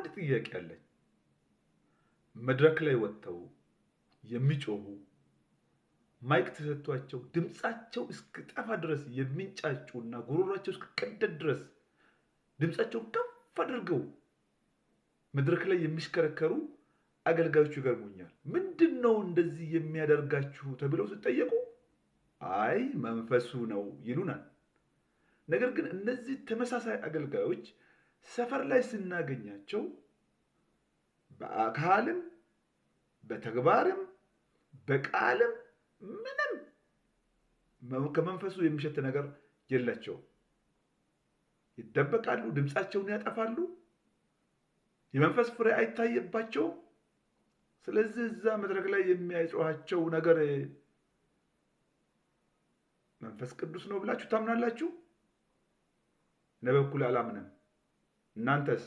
አንድ ጥያቄ አለኝ። መድረክ ላይ ወጥተው የሚጮሁ ማይክ ተሰጥቷቸው ድምጻቸው እስኪጠፋ ድረስ የሚንጫጩና ጉሮሯቸው እስኪቀደድ ድረስ ድምጻቸው ከፍ አድርገው መድረክ ላይ የሚሽከረከሩ አገልጋዮች ይገርሙኛል። ምንድነው እንደዚህ የሚያደርጋችሁ ተብለው ሲጠየቁ አይ መንፈሱ ነው ይሉናል። ነገር ግን እነዚህ ተመሳሳይ አገልጋዮች ሰፈር ላይ ስናገኛቸው በአካልም በተግባርም በቃልም ምንም ከመንፈሱ የሚሸት ነገር የላቸውም። ይደበቃሉ፣ ድምጻቸውን ያጠፋሉ፣ የመንፈስ ፍሬ አይታየባቸውም። ስለዚህ እዛ መድረክ ላይ የሚያጮሃቸው ነገር መንፈስ ቅዱስ ነው ብላችሁ ታምናላችሁ? እኔ በኩል አላምንም። እናንተስ?